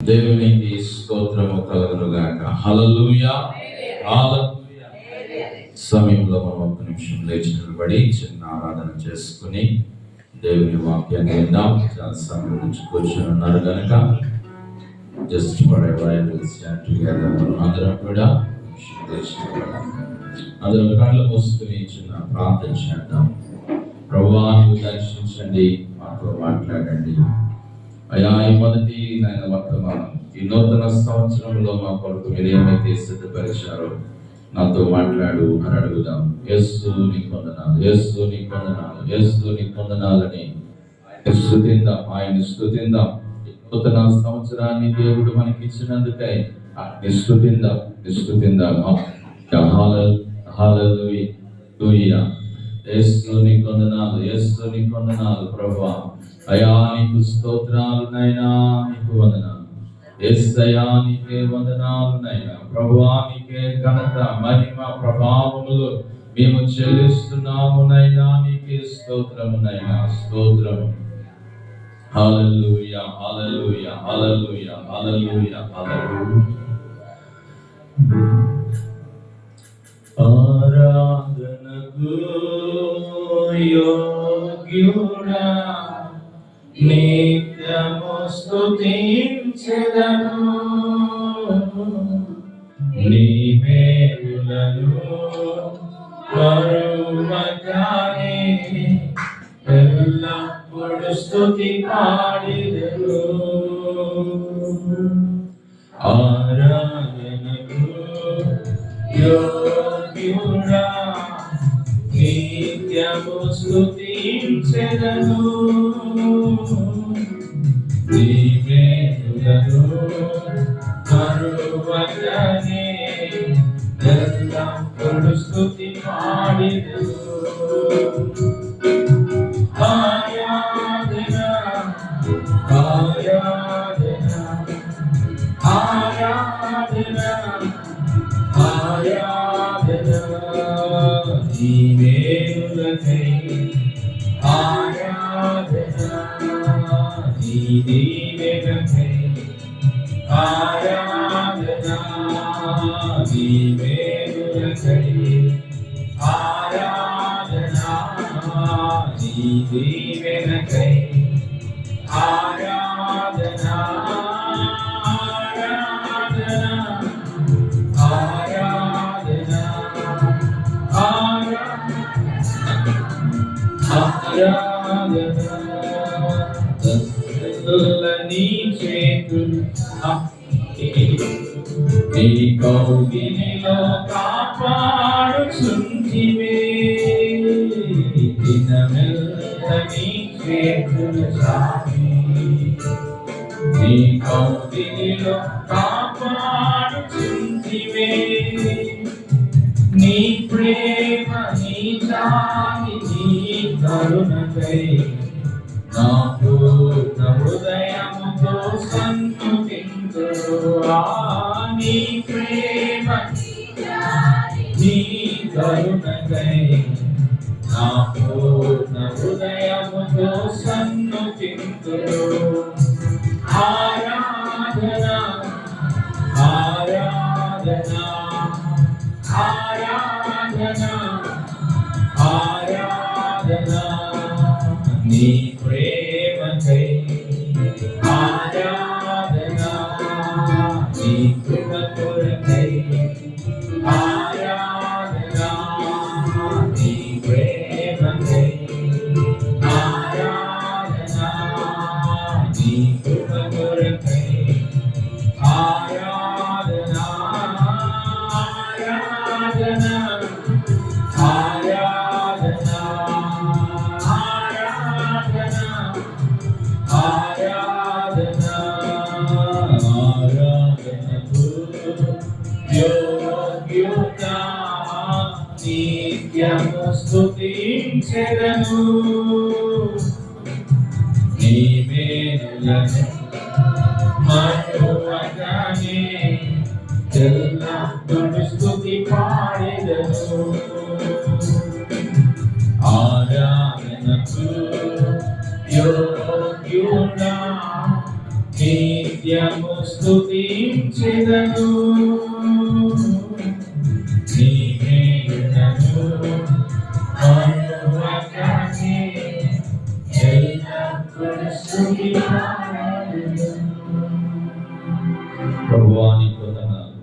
దేవునికి స్తోత్రము కలుగును గాక. హల్లెలూయా. హల్లెలూయా. సమయంలో మనం ఒక నిమిషం లేచి నిలబడి చిన్న ఆరాధన చేసుకుని దేవుని వాక్యాన్ని విందాం. చాలా సమయం నుంచి కూర్చొని ఉన్నారు కనుక just for a while stand together. అందరం కూడా అందరం కళ్ళు మూసుకుని చిన్న ప్రార్థన చేద్దాం. ప్రభువా, నువ్వు దర్శించండి, మాతో మాట్లాడండి అయ్యా. ఈ మొదటి నాయన వర్తమానం, ఈ నూతన సంవత్సరంలో మా కొరకు మీరు ఏమైతే సిద్ధపరిచారో నాతో మాట్లాడు అని అడుగుదాం. యేసు నీకు వందనాలు, యేసు నీకు వందనాలు, యేసు నీకు వందనాలని ఆయన స్తుతిందాం. నూతన సంవత్సరాన్ని దేవుడు మనకి ఇచ్చినందుకై స్తుతిందాం. హల్లెలూయా. యేసు నీకు వందనాలు, యేసు నీకు వందనాలు ప్రభువా. అయా నీకు స్తోత్రాలు నైనా, నీకు వందనాలు యేసయ్యా, నీకే వందనాలు నైనా ప్రభువా. నీకే ఘనత మహిమ ప్రభావములు మేము చెల్లిస్తున్నాము నైనా, నీకే స్తోత్రము నైనా, స్తోత్రము. హల్లెలూయా, హల్లెలూయా, హల్లెలూయా, హల్లెలూయా, హల్లెలూయా. ఆరాధనకు యోగ్యుడా, నిత్యము స్తుతించెదను, నీ మేలులను మరువగానే ఎల్లప్పుడు స్తుతి పాడెదను. ఆరాధనకు యోగ్యుడా, నిత్యము స్తుతించెదను, నీ మేలులను మరువగానే ఎల్లప్పుడు స్తుతి పాడెదను. ఆరాధన, ఆరాధన, ఆరాధన, ఆరాధన నీ మేలులకై, ఆరాధన నీ దీవెనకై, ఆరాధన నీ మేలులకై, ఆరాధన నీ దీవెనకై, ఆరాధన, ఆరాధన, ఆరాధన, ఆరాధన. నీ చేతులు నీ కౌగిలిలో కాపాడుచుంటివే, దినమెల్ల నీ చేతులు చాపి నీ కౌగిలిలో కాపాడుచుంటివే. నీ ప్రేమ, నీ జాలి, నీ కరుణకై నా పూర్ణ హృదయముతో సన్నుతింతురు. నీ ప్రేమ, నీ కరుణకై నా పూర్ణ హృదయముతో సన్నుతింతురు. ఆరాధన, ఆరాధన, ఆరాధన, ఆరాధన నీ ప్రేమకై, ఆరాధన నీ కృప కొరకై, ఆరాధన నీ ప్రేమకై, ఆరాధన నీ కృప కొరకై, ఆరాధన, ఆరాధన, ఆరాధన, ఆరాధన, ఆరాధన, ఆరాధనకు దినము స్తుతించెదను నీ మేలులను మరువకనే ఎల్లప్పుడూ స్తుతించెదను. ప్రభువా నీకు వందనాలు.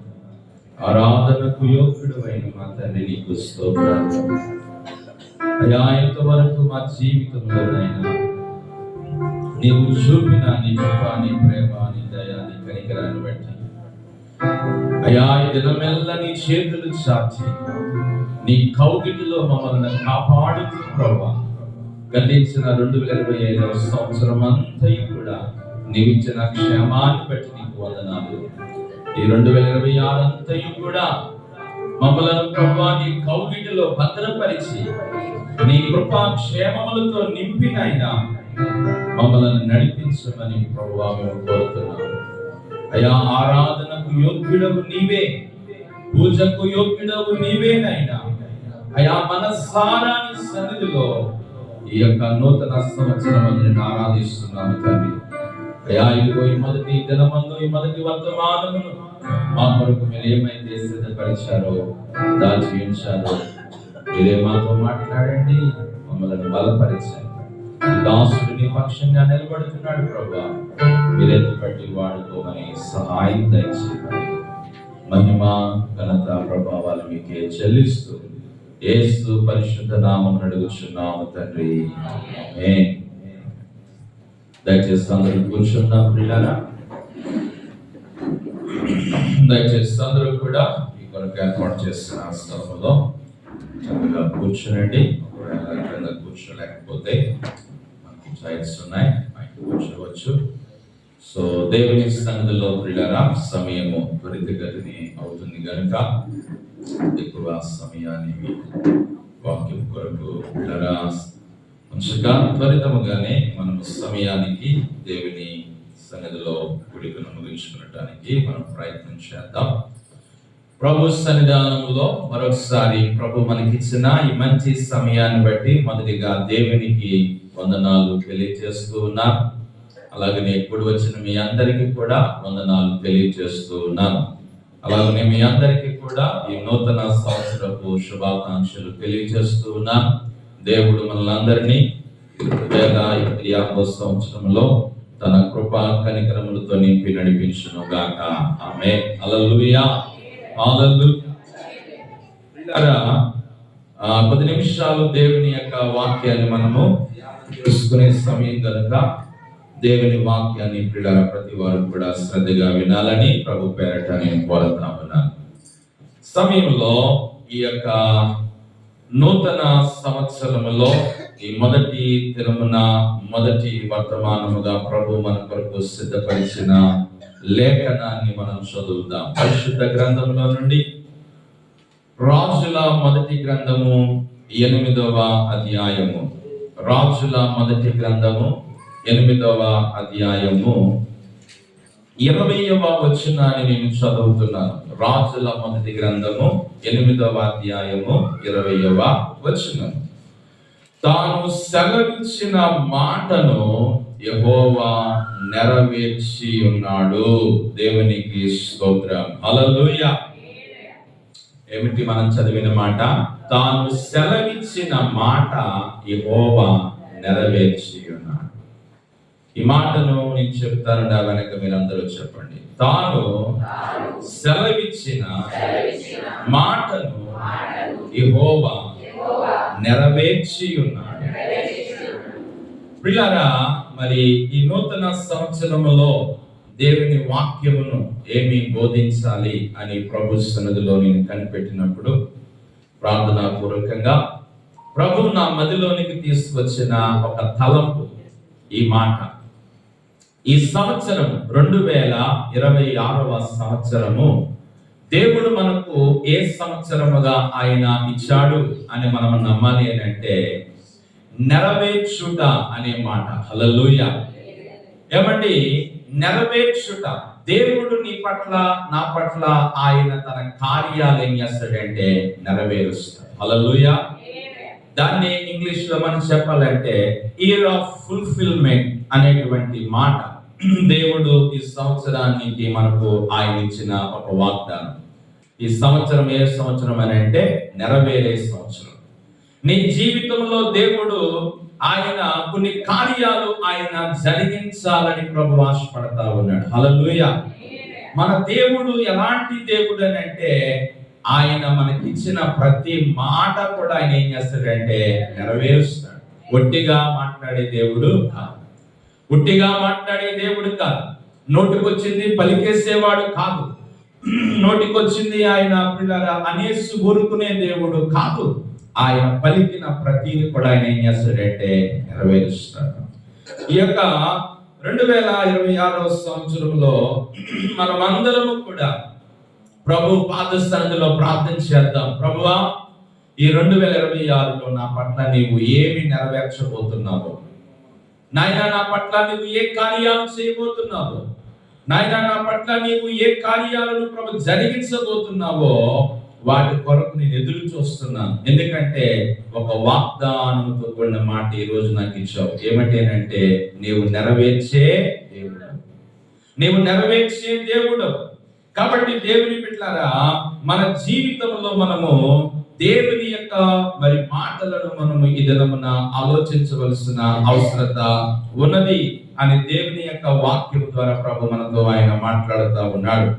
ఆరాధనకు యోగ్యుడైన మా తండ్రి నీకు స్తోత్రాలు అయ్యా. ఇంతవరకు మా జీవితంలోనైనా నీవు చూపిన నీ కృప, నీ ప్రేమ, నీ దయ, నీ కనికరాన్ని బట్టి అయ్యా ఈ దినమెల్ల నీ చేతులు చాచి నీ కౌగిటిలో మమ్మల్ని కాపాడుతూ ప్రభువా గతించిన 2025వ సంవత్సరం అంతయు కూడా నీవిచ్చిన క్షేమాన్ని బట్టి నీకు వందనాలు. ఈ 2026 అంతయు కూడా మమ్మలను ప్రభువా నీ కౌగిటిలో భద్రపరిచి నీ కృపా క్షేమములతో నింపినైనా మమ్మల్ని నడిపించమని ప్రభువా మేము కోరుతున్నాము అయ్యా. ఆరాధనకు యోగ్యుడవు నీవే, పూజకు యోగ్యుడవు నీవేనైనా అయ్యా. మనసారా నీ సన్నిధిలో ఈ యొక్క నూతన సంవత్సరం నేను ఆరాధిస్తున్నాను తండ్రి అయ్యా. ఇదిగో ఈ మొదటి దినమందు ఈ మొదటి వర్తమానమును మా కొరకు మీరు ఏమైతే సిద్ధపరిచారో దాచి ఉంచారో మీరే మాతో మాట్లాడండి, మమ్మల్ని బలపరిచండి. దాసుడు నీ పక్షంగా నిలబడుతున్నాడు ప్రభువా, మీరెత్తి పట్టి వాడుకోమని సహాయం దయచేయమని మహిమ ఘనత ప్రభావాలు మీకే చెల్లిస్తూ యేసు పరిశుద్ధ నామమున అడుగుచున్నాము తండ్రి, ఆమేన్. దయచేసి అందరూ కూర్చున్నాం ప్రియులారా. దయచేసి అందరూ కూడా ఈ కొరకు ఏర్పాటు చేస్తున్న స్థలంలో చక్కగా కూర్చునండి. కింద కూర్చోలేకపోతే మనకి చైర్స్ ఉన్నాయి, కూర్చోవచ్చు. సో దేవుని సన్నిధిలో ప్రియులారా సమయము త్వరితగతిని అవుతుంది కనుక ఎక్కువ సమయాన్ని వాక్యం కొరకు ప్రియులారా మంచిగా త్వరితముగానే మనము సమయానికి దేవుని సన్నిధిలో గుడికను ముగించుకునటానికి మనం ప్రయత్నం చేద్దాం. ప్రభు సన్నిధానంలో మరొకసారి ప్రభు మనకిచ్చిన ఈ మంచి సమయాన్ని బట్టి మొదటిగా దేవునికి వందనాలు తెలియజేస్తూ ఉన్నాను. అలాగనే ఎప్పుడు వచ్చిన మీ అందరికీ కూడా వందనాలు తెలియజేస్తూ ఉన్నాను. అలాగనే మీ అందరికీ కూడా ఈ నూతన సంవత్సరపు శుభాకాంక్షలు తెలియజేస్తూ ఉన్నాను. దేవుడు మనలందరినీ 2050వ సంవత్సరంలో తన కృపా కనికరములతో నింపి నడిపించును గాక. ఆమేన్. హల్లెలూయా. కొద్ది నిమిషాలు దేవుని యొక్క వాక్యాన్ని మనము తెలుసుకునే సమయం కనుక దేవుని వాక్యాన్ని ప్రియులారా ప్రతి వారు కూడా శ్రద్ధగా వినాలని ప్రభు పేరట నేను కోరుతా ఉన్నాను. సమయంలో ఈ యొక్క నూతన సంవత్సరములో ఈ మొదటి దినమున మొదటి వర్తమానముగా ప్రభు మన కొరకు సిద్ధపరిచిన లేఖనాన్ని మనం చదువుదాం. పరిశుద్ధ గ్రంథంలో నుండి రాజుల మొదటి గ్రంథము 8వ అధ్యాయము. రాజుల మొదటి గ్రంథము 8వ అధ్యాయము 20వ వచనాన్ని నేను చదువుతున్నాను. రాజుల మొదటి గ్రంథము 8వ అధ్యాయము 20వ వచనం. తాను సెలవిచ్చిన మాటను యెహోవా నెరవేర్చి ఉన్నాడు. దేవునికి స్తోత్రం. హల్లెలూయా. ఏమిటి మనం చదివిన మాట? తాను సెలవిచ్చిన మాట యెహోవా నెరవేర్చి ఉన్నాడు. ఈ మాటను నేను చెప్తాను, నా వెనక మీరందరూ చెప్పండి. తాను సెలవిచ్చిన మాటను యెహోవా నెరవేర్చి ఉన్నాడు. ప్రియులారా, మరి ఈ నూతన సంవత్సరములో దేవుని వాక్యమును ఏమి బోధించాలి అని ప్రభు సన్నిధిలో నేను కనిపెట్టినప్పుడు ప్రార్థనా పూర్వకంగా ప్రభు నా మదిలోనికి తీసుకొచ్చిన ఒక తలంపు ఈ మాట. ఈ సంవత్సరం 2026వ సంవత్సరము దేవుడు మనకు ఏ సంవత్సరముగా ఆయన ఇచ్చాడు అని మనం నమ్మాలి అని అంటే నెరవేర్చుట అనే మాట. హల్లెలూయా. ఏమండి, నెరవేర్చుట. దేవుడు నీ పట్ల నా పట్ల ఆయన తన కార్యాలు ఏం చేస్తాడంటే నెరవేరుస్తాడు. హల్లెలూయా. దాన్ని ఇంగ్లీష్ లో మనం చెప్పాలంటే ఇయర్ ఆఫ్ ఫుల్ఫిల్మెంట్ అనేటువంటి మాట దేవుడు ఈ సంవత్సరానికి మనకు ఆయన ఇచ్చిన ఒక వాగ్దానం. ఈ సంవత్సరం ఏ సంవత్సరం అని అంటే నెరవేరే సంవత్సరం. నీ జీవితంలో దేవుడు ఆయన కొన్ని కార్యాలు ఆయన జరిగించాలని ప్రభు ఆశపడతా ఉన్నాడు. హల్లెలూయా. మన దేవుడు ఎలాంటి దేవుడు అని అంటే ఆయన మనకిచ్చిన ప్రతి మాట కూడా ఆయన ఏం చేస్తాడంటే నెరవేరుస్తాడు. ఒట్టిగా మాట్లాడే దేవుడు కాదు. ఒట్టిగా మాట్లాడే దేవుడు కాదు. నోటికొచ్చింది పలికేసేవాడు కాదు. నోటికొచ్చింది ఆయన పిల్లల అనేసి ఊరుకునే దేవుడు కాదు. ఆయన పలికిన ప్రతిని కూడా ఆయన ఏం చేస్తాడంటే నెరవేరుస్తాడు. ఈ యొక్క 2026 సంవత్సరంలో మనమందరము కూడా ప్రభు పాదస్థానంలో ప్రార్థన చేద్దాం. ప్రభువా, ఈ 2026లో నా పట్ల నీవు ఏమి నెరవేర్చబోతున్నావు? నాయనా, నా పట్ల నీవు ఏ కార్యాలు చేయబోతున్నావు? నాయనా, నా పట్ల నీవు ఏ కార్యాలను ప్రభు జరిగించబోతున్నావో వాటి కొరకు నేను ఎదురు చూస్తున్నాను. ఎందుకంటే ఒక వాగ్దానంతో కూడిన మాట ఈ రోజు నాకు ఇచ్చావు. ఏమంటేనంటే నీవు నెరవేర్చే దేవుడు, నీవు నెరవేర్చే దేవుడు. కాబట్టి దేవుని బిడ్డలారా, మన జీవితంలో మనము దేవుని యొక్క మరి మాటలను మనము ఈ దినమున ఆలోచించవలసిన అవసరత ఉన్నది అని దేవుని యొక్క వాక్యం ద్వారా ప్రభు మనతో ఆయన మాట్లాడుతూ ఉన్నాడు.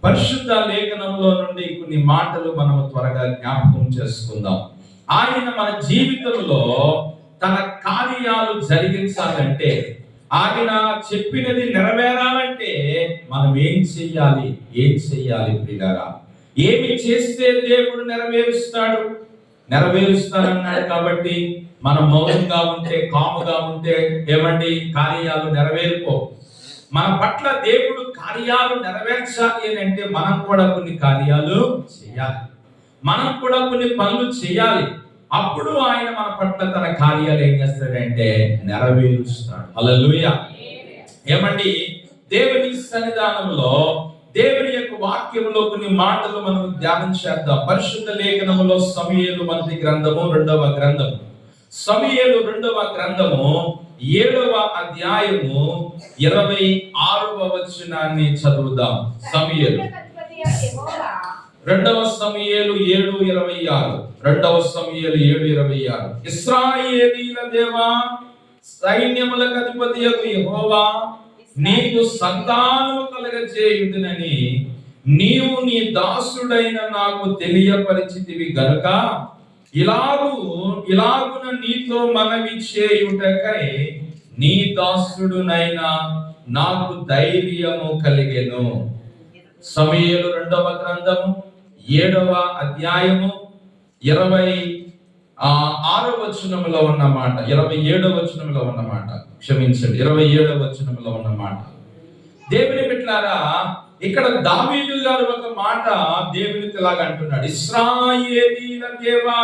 పరిశుద్ధ లేఖనంలో నుండి కొన్ని మాటలు మనము త్వరగా జ్ఞాపకం చేసుకుందాం. ఆయన మన జీవితంలో తన కార్యాలు జరిగించాలంటే, ఆయన చెప్పినది నెరవేరాలంటే మనం ఏం చెయ్యాలి? ప్రియులారా, ఏమి చేస్తే దేవుడు నెరవేరుస్తాడన్నాడు. కాబట్టి మనం మౌనంగా ఉంటే, కాముగా ఉంటే ఏమండి, కార్యాలు నెరవేరుకో. మన పట్ల దేవుడు కార్యాలు నెరవేర్చాలి అని అంటే మనం కూడా కొన్ని కార్యాలు చేయాలి, మనం కూడా కొన్ని పనులు చేయాలి. అప్పుడు ఆయన మన పట్ల తన కార్యాలు ఏం చేస్తాడంటే నెరవేరుస్తాడు. హల్లెలూయా. ఏమండి, దేవుని సన్నిధానంలో దేవుని యొక్క వాక్యంలో కొన్ని మాటలు మనం ధ్యానం చేద్దాం. పరిశుద్ధ లేఖనములో సమూయేలు మొదటి గ్రంథము 2వ గ్రంథము, సమూయేలు 2వ గ్రంథము 7వ అధ్యాయము 26వ వచనాన్ని చదువుదాం. సమూయేలు 2వ సమూయేలు 7:26. 2వ సమూయేలు 7:26. ఇశ్రాయేలీల దేవా, సైన్యములకు అధిపతియగు యెహోవా, నీకు సంతానము కలగజేయుదునని నీవు నీ దాసుడైన నాకు తెలియపరిచితివి గనుక ఇలాగున నీతో మనవి చేయుటకై నీ దాసుడునైనా నాకు ధైర్యము కలిగెను. సమూయేలు 2వ గ్రంథము 7వ అధ్యాయము 26వ వచనములో ఉన్న మాట, 27వ వచనములో ఉన్న మాట, క్షమించండి, 27వ వచనములో ఉన్న మాట. దేవుని బిడ్డలారా, ఇక్కడ దావీదు గారు ఒక మాట దేవునికి ఇలాగ అంటున్నాడు. ఇశ్రాయేలీల దేవా,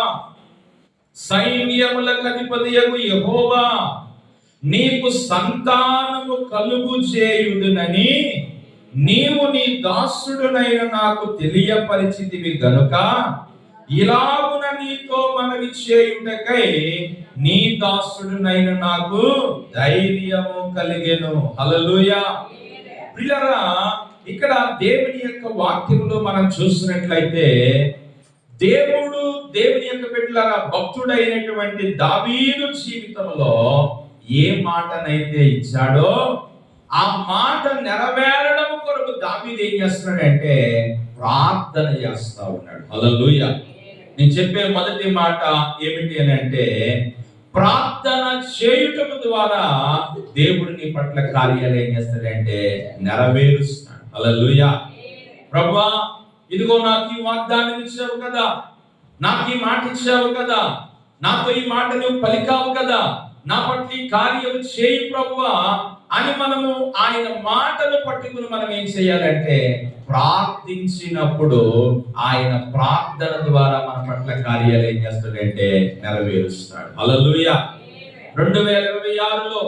సైన్యములకు అధిపతియగు యెహోవా, నీకు సంతానము కలుగు చేయుదునని నీవు నీ దాసుడునైన నాకు తెలియపరిచితివి గనుక ఇలాగున నీతో మనవి చేయుటకై నీ దాసుడునైన నాకు ధైర్యము కలిగెను. హల్లెలూయా. ప్రియులారా, ఇక్కడ దేవుని యొక్క వాక్యంలో మనం చూసినట్లయితే దేవుని యొక్క బిడ్డలారా, భక్తుడైనటువంటి దావీదు జీవితంలో ఏ మాటనైతే ఇచ్చాడో ఆ మాట నెరవేరడం కొరకు దావీదు ఏం చేస్తున్నాడంటే ప్రార్థన చేస్తా ఉన్నాడు. హల్లెలూయా. నేను చెప్పే మొదటి మాట ఏమిటి అని అంటే, ప్రార్థన చేయుటం ద్వారా దేవుడు నీ పట్ల కార్యాలు ఏం చేస్తాడంటే నెరవేరుస్తాడు. హల్లెలూయా. ప్రభువా, ఇదిగో నాకు ఈ వాగ్దానం ఇచ్చావు కదా, నాకు ఈ మాట ఇచ్చావు కదా, నాతో ఈ మాట నువ్వు పలికావు కదా, నా పట్ల ఈ కార్యం చేయి ప్రభువా అని మనము ఆయన మాటను పట్టుకుని మనం ఏం చేయాలంటే ప్రార్థించినప్పుడు ఆయన ప్రార్థన ద్వారా మన పట్ల కార్యాలు ఏం చేస్తాడంటే నెరవేరుస్తాడు. హల్లెలూయా. 2026లో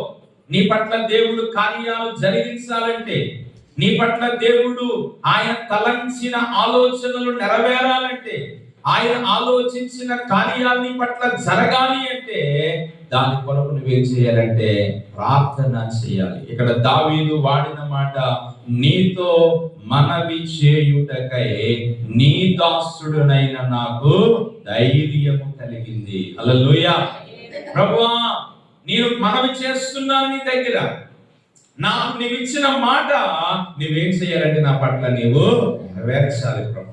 నీ పట్ల దేవుడు కార్యాలు జరిగించాలంటే, నీ పట్ల దేవుడు ఆయన తలంచిన ఆలోచనలు నెరవేరాలంటే, ఆయన ఆలోచించిన కార్యాలు నీ పట్ల జరగాలి అంటే దాని కొరకు నువ్వేం చేయాలంటే ప్రార్థన చేయాలి. ఇక్కడ దావీదు వాడిన మాట, నీతో మనవి చేయుటకై నీ దాసుడునైన నాకు ధైర్యము కలిగింది. హల్లెలూయా. ప్రభువా, నేను మనవి చేస్తున్నాను నీ దగ్గర, నాకు నీవిచ్చిన మాట నువ్వేం చేయాలంటే నా పట్ల నీవు నెరవేర్చాలి ప్రభు.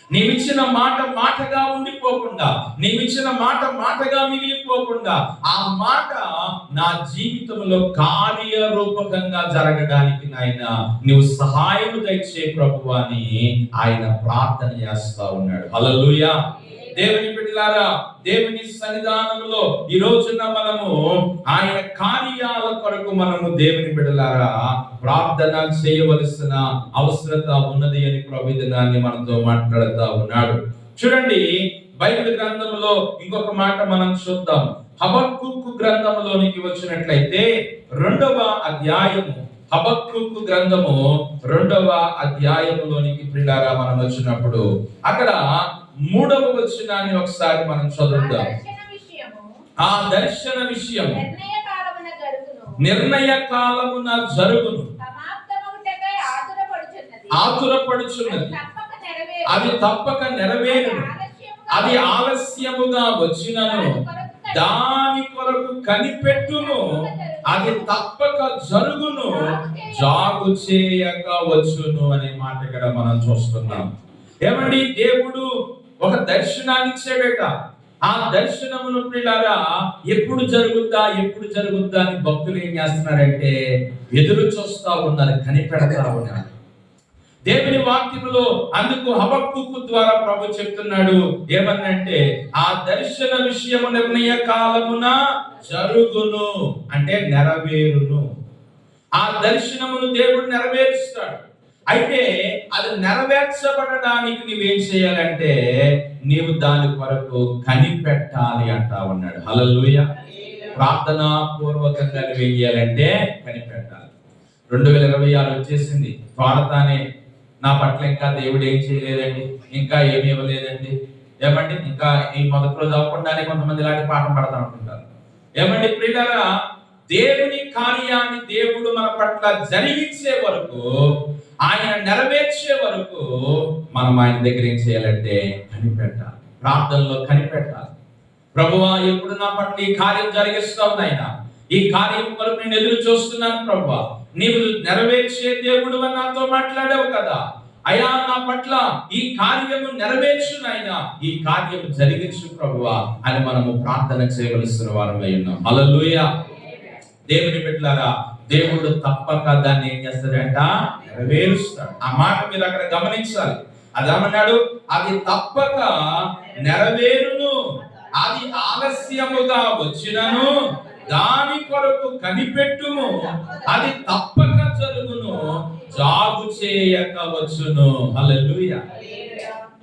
నీవిచ్చిన మాట మాటగా ఉండిపోకుండా, నీవిచ్చిన మాట మాటగా మిగిలిపోకుండా, ఆ మాట నా జీవితంలో కార్యరూపకంగా జరగడానికి నాయన నీవు సహాయం దయచే ప్రభువా అని ఆయన ప్రార్థన చేస్తా ఉన్నాడు. హల్లెలూయా. దేవుని బిడ్డలారా, దేవుని సన్నిధానంలో ఈ రోజున మనము ఆయన కార్యాల కొరకు మనము దేవుని బిడ్డలారా ప్రార్థన చేయవలసిన అవసరత ఉన్నది అని ప్రభుత్వాన్ని మనతో మాట్లాడుతూ ఉన్నాడు. చూడండి, బైబిల్ గ్రంథంలో ఇంకొక మాట మనం చూద్దాం. హబక్కూకు గ్రంథంలోనికి వచ్చినట్లయితే 2వ అధ్యాయము, హబక్కూకు గ్రంథము 2వ అధ్యాయములోనికి ప్రియులారా మనం వచ్చినప్పుడు అక్కడ 3వ వచనాన్ని ఒకసారి మనం చదువుదాం. ఆ దర్శన విషయము నిర్ణయ కాలమున జరుగును, ఆతురపడుచున్నది, అది తప్పక నెరవేరును, అది ఆలస్యముగా వచ్చినను దాని కొరకు కనిపెట్టును, అది తప్పక జరుగును, జాగు చేయక వచ్చును అనే మాట ఇక్కడ మనం చూస్తున్నాం. ఏమండి, దేవుడు ఒక దర్శనాన్ని ఇచ్చాడట. ఆ దర్శనమును ప్రియులారా ఎప్పుడు జరుగుద్దా అని భక్తులు ఏం చేస్తున్నారంటే ఎదురు చూస్తా ఉన్నారు, కనిపెడతా ఉన్నారు. దేవుని వాక్యములో అందుకు హబక్కూకు ద్వారా ప్రభు చెప్తున్నాడు ఏమన్నంటే, ఆ దర్శన విషయము నిర్ణయ కాలమున జరుగును అంటే నెరవేరును. ఆ దర్శనమును దేవుడు నెరవేరుస్తాడు. అయితే అది నెరవేర్చబడడానికి నువ్వేం చేయాలంటే నీవు దాని కొరకు కనిపెట్టాలి అంటా ఉన్నాడు. హల్లెలూయా. ప్రార్థనా పూర్వకంగా నువ్వేం చేయాలంటే కనిపెట్టాలి. 2026 వచ్చేసింది, త్వరతానే నా పట్ల ఇంకా దేవుడు ఏం చేయలేదండి, ఇంకా ఏమి ఇవ్వలేదండి, ఏమండి ఇంకా ఈ మొదటి రోజు అవ్వకుండానే కొంతమంది ఇలాంటి పాఠం పడతా ఉంటుంటారు. ఏమండి ప్రియులారా, దేవుని కార్యాన్ని దేవుడు మన పట్ల జరిగించే వరకు, ఆయన నెరవేర్చే వరకు మనం ఆయన దగ్గర ఏం చేయాలంటే కనిపెట్టాలి, ప్రార్థనలో కనిపెట్టాలి. ప్రభువా, ఎప్పుడు నా పట్ల ఈ కార్యం జరిగిస్తావు నాయనా, ఈ కార్యం కొరకు నేను ఎదురు చూస్తున్నాను ప్రభువా, నీవు నెరవేర్చే దేవుడు అని నాతో మాట్లాడావు కదా అయ్యా, నా పట్ల ఈ కార్యము నెరవేర్చు నాయనా, ఈ కార్యము జరిగించు ప్రభువా అని మనము ప్రార్థన చేయవలసిన వారమై ఉన్నాం. హల్లెలూయా. దేవుని బిడ్డలారా, దేవుడు తప్పక దాన్ని ఏం చేస్తాడంట, నెరవేరుస్తాడు. ఆ మాట మీరు అక్కడ గమనించాలి. అదేమన్నాడు, అది తప్పక నెరవేరును, అది ఆలస్యముగా వచ్చినను దాని కొరకు కనిపెట్టుము, అది తప్పక జరుగును, జాగు చేయక వచ్చును. హల్లెలూయా.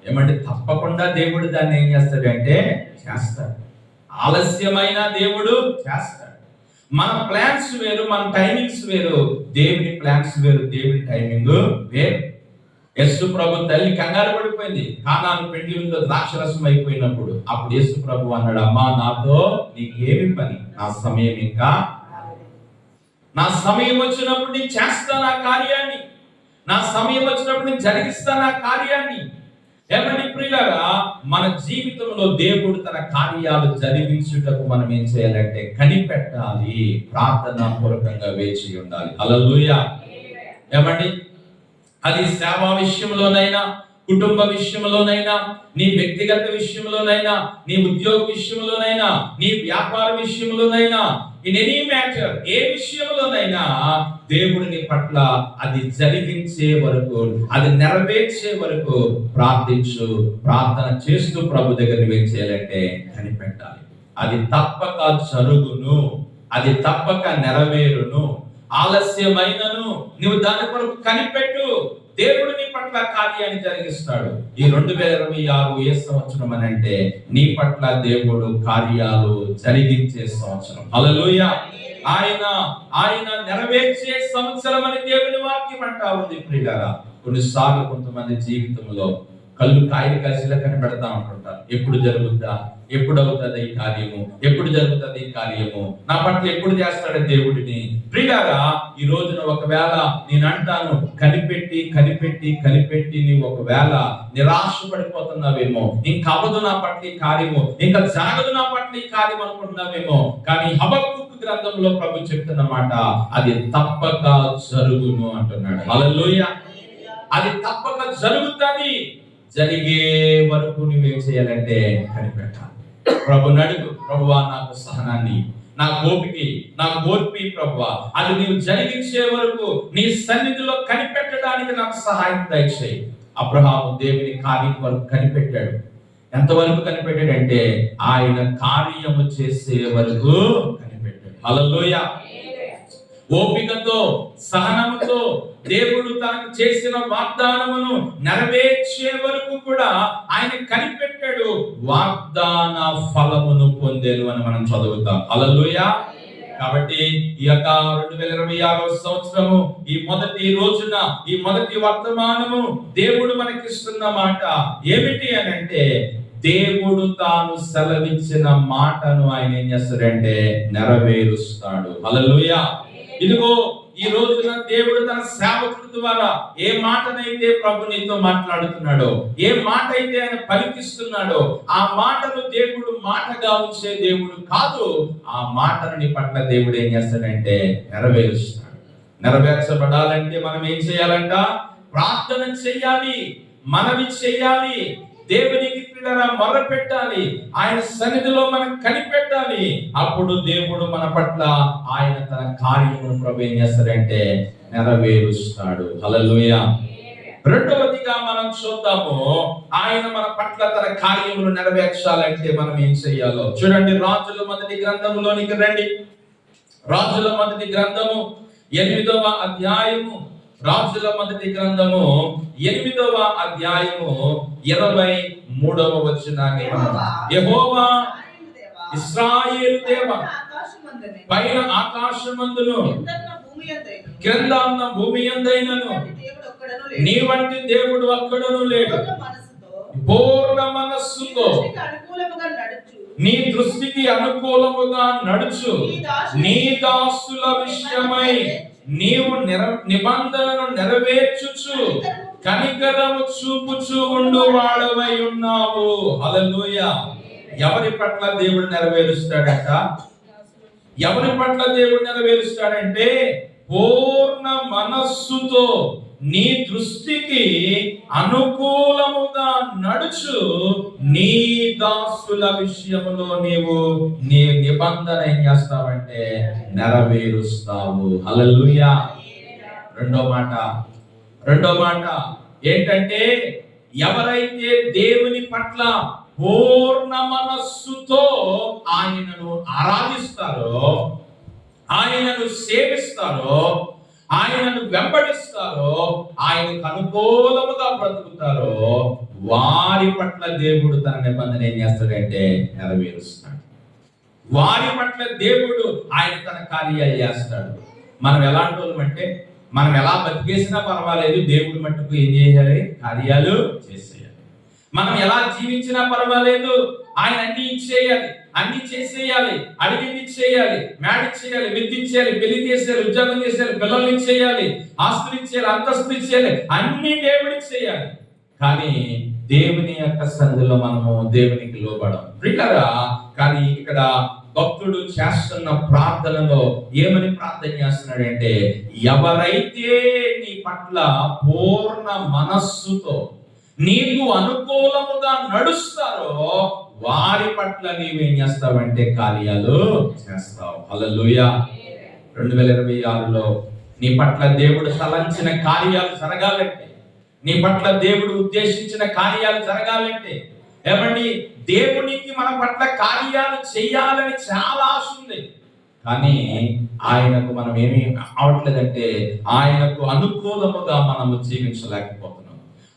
ఏమంటే తప్పకుండా దేవుడు దాన్ని ఏం చేస్తాడంటే చేస్తాడు. ఆలస్యమైన దేవుడు చేస్తాడు. మన ప్లాన్స్ వేరు, మన టైమింగ్స్ వేరు, దేవుని ప్లాన్స్ వేరు, దేవుని టైమింగ్ వేరు. యేసు ప్రభు తల్లి కంగారు పడిపోయింది, కానాను పెండ్లి విందులో ద్రాక్షరసం అయిపోయినప్పుడు. అప్పుడు యేసు ప్రభు అన్నాడు, అమ్మా నాతో నీకేమి పని, నా సమయం ఇంకా, నా సమయం వచ్చినప్పుడు నేను చేస్తాను ఆ కార్యాన్ని, నా సమయం వచ్చినప్పుడు నేను జరిగిస్తాను ఆ కార్యాన్ని. ఏమని ప్రియులారా, మన జీవితంలో దేవుడు తన కార్యాలు జరిగించుటకు మనం ఏం చేయాలంటే కనిపెట్టాలి, ప్రార్థనా పూర్వకంగా వేచి ఉండాలి. హల్లెలూయా. ఏమండి, అది సేవా విషయంలోనైనా, కుటుంబ విషయంలోనైనా, నీ వ్యక్తిగత విషయంలోనైనా, నీ ఉద్యోగ విషయంలోనైనా, నీ వ్యాపార విషయంలోనైనా, ఇన్ ఎనీ మ్యాటర్, ఏ విషయంలోనైనా దేవుడు నీ పట్ల అది జరిగించే వరకు, అది నెరవేర్చే వరకు ప్రార్థించు. ప్రార్థన చేస్తూ ప్రభు దగ్గర నువ్వేం చేయాలంటే కనిపెట్టాలి. అది తప్పక జరుగును, అది తప్పక నెరవేరును, ఆలస్యమైనను నువ్వు దాని కొరకు కనిపెట్టు, దేవుడు నీ పట్ల కార్యాన్ని జరిగిస్తాడు. ఈ 2026 ఏ సంవత్సరం అని అంటే నీ పట్ల దేవుడు కార్యాలు జరిగించే సంవత్సరం. హల్లెలూయా. ఆయన నెరవేర్చే సంవత్సరం అని దేవుని వాక్యం అంటా ఉంది. ప్రియులారా, కొన్నిసార్లు కొంతమంది జీవితంలో కళ్ళు కాయలు కాసిలా కనిపెడతా ఉంటుంటారు. ఎప్పుడు జరుగుద్దా, ఎప్పుడు అవుతుంది ఈ కార్యము, ఎప్పుడు జరుగుతుంది ఈ కార్యము, నా పట్ల ఎప్పుడు చేస్తాడు దేవుడిని. ప్రియులారా, ఈ రోజున ఒకవేళ నేను అంటాను, కనిపెట్టి కనిపెట్టి కనిపెట్టి నీవు ఒకవేళ నిరాశ పడిపోతున్నావేమో, ఇంకా అవ్వదు నా పట్ల ఈ కార్యము, ఇంకా జరగదు నా పట్ల ఈ కార్యం అనుకుంటున్నావేమో. కానీ హబక్కూకు గ్రంథంలో ప్రభు చెప్తున్న మాట, అది తప్పక జరుగును అంటున్నాడు. హల్లెలూయా. అది తప్పక జరుగుతుంది. జరిగే వరకు నువ్వేం చేయాలంటే కనిపెట్టాలి. ప్రభుని అడుగు, ప్రభువా నాకు సహనాన్ని, నా ఓర్పి ప్రభువా, అది నీవు జరిగించే వరకు నీ సన్నిధిలో కనిపెట్టడానికి నాకు సహాయం దయచేయి. అబ్రహాము దేవుని కార్యం వరకు కనిపెట్టాడు. ఎంతవరకు కనిపెట్టాడంటే ఆయన కార్యము చేసే వరకు కనిపెట్టాడు. హల్లెలూయా. ఓపికతో, సహనముతో దేవుడు తనకు చేసిన వాగ్దానమును నెరవేర్చే వరకు కూడా ఆయన కనిపెట్టాడు. వాగ్దాన ఫలమును పొందేను అని మనం చదువుతాం. హల్లెలూయా. కాబట్టి ఈ యొక్క 2026 సంవత్సరము ఈ మొదటి రోజున ఈ మొదటి వర్తమానము దేవుడు మనకిస్తున్న మాట ఏమిటి అని అంటే, దేవుడు తాను సెలవిచ్చిన మాటను ఆయన ఏం చేస్తాడంటే నెరవేరుస్తాడు. హల్లెలూయా. ఇదిగో ఈ రోజున దేవుడు తన సేవకుల ద్వారా ఏ మాటనైతే ప్రభు నీతో మాట్లాడుతున్నాడో, ఏ మాట అయితే ఆయన పలికిస్తున్నాడో, ఆ మాటను దేవుడు మాటగా ఉంచే దేవుడు కాదు. ఆ మాటను నీ పట్ల దేవుడు ఏం చేస్తాడంటే నెరవేరుస్తాడు. నెరవేర్చబడాలంటే మనం ఏం చేయాలంట? ప్రార్థన చేయాలి, మనవి చేయాలి, దేవునికి మొర పెట్టాలి, ఆయన సన్నిధిలో మనం కనిపెట్టాలి. అప్పుడు దేవుడు మన పట్ల ఆయన తన కార్యమును ప్రభు ఏం చేస్తాడంటే నెరవేరుస్తాడు. హల్లెలూయా. రెండవదిగా మనం చూద్దాము, ఆయన మన పట్ల తన కార్యములు నెరవేర్చాలంటే మనం ఏం చేయాలో చూడండి. రాజుల మొదటి గ్రంథములోనికి రండి. రాజుల మొదటి గ్రంథము 8వ అధ్యాయము. రాజుల మొదటి గ్రంథము 8వ అధ్యాయము 23వ వచనాన్ని యెహోవా ఇశ్రాయేలు దేవ పైన ఆకాశమందును క్రింద ఉన్న భూమి యందైనను నీ వంటి దేవుడు ఒక్కడును లేడు. పూర్ణ మనస్సుతో నీ దృష్టికి అనుకూలముగా నడుచు నీ దాసుల విషయమై నీవు నిబంధనను నెరవేర్చుచు కనికరము చూపుచు ఉండు వాడవై ఉన్నావు. హల్లెలూయా. ఎవరి పట్ల దేవుడు నెరవేరుస్తాడట? ఎవరి పట్ల దేవుడు నెరవేరుస్తాడంటే పూర్ణ మనస్సుతో నీ దృష్టికి అనుకూలముగా నడుచు నీ దాసుల విషయంలో నీవు నీ నిబంధన ఏం చేస్తావంటే నెరవేరుస్తావు. హల్లెలూయా. రెండో మాట ఏంటంటే, ఎవరైతే దేవుని పట్ల పూర్ణ మనస్సుతో ఆయనను ఆరాధిస్తారో, ఆయనను సేవిస్తారో, ఆయనను వెంబడిస్తారో, ఆయనకు అనుకూలముగా బ్రతుకుతారో, వారి పట్ల దేవుడు తన నిబంధన ఏం చేస్తాడంటే నెరవేరుస్తాడు. వారి పట్ల దేవుడు ఆయన తన కార్యాలు చేస్తాడు. మనం ఎలాంటి వాళ్ళమంటే, మనం ఎలా బతికేసినా పర్వాలేదు, దేవుడు మట్టుకు ఏం చేయాలి? కార్యాలు చేసేయాలి. మనం ఎలా జీవించినా పర్వాలేదు, ఆయన అన్ని ఇచ్చేయాలి, అన్ని చేసేయాలి, అడిగింది ఇచ్చేయాలి, మ్యారేజ్ చేయాలి, విద్య ఇచ్చేయాలి, పెళ్లి చేసేయాలి, ఉద్యోగం చేసేయాలి, పిల్లల్ని ఇచ్చేయాలి, ఆస్తులు ఇచ్చేయాలి, అంతస్తులు ఇచ్చేయాలి, అన్ని దేవుడికి చేయాలి. కానీ దేవుని యొక్క సన్నిధిలో మనము దేవునికి లోబడం. ప్రియులారా, కానీ ఇక్కడ భక్తుడు చేస్తున్న ప్రార్థనలో ఏమని ప్రార్థన చేస్తున్నాడంటే, ఎవరైతే నీ పట్ల పూర్ణ మనస్సుతో నీకు అనుకూలముగా నడుస్తారో వారి పట్ల నీవేం చేస్తావంటే కార్యాలు చేస్తావు. హల్లెలూయా. 2026లో నీ పట్ల దేవుడు తలంచిన కార్యాలు జరగాలంటే, నీ పట్ల దేవుడు ఉద్దేశించిన కార్యాలు జరగాలంటే, ఏమండి, దేవునికి మన పట్ల కార్యాలు చేయాలని చాలా ఆశ ఉంది. కానీ ఆయనకు మనం ఏమీ అవట్లేదంటే, ఆయనకు అనుకూలముగా మనము జీవించలేకపోతున్నాం.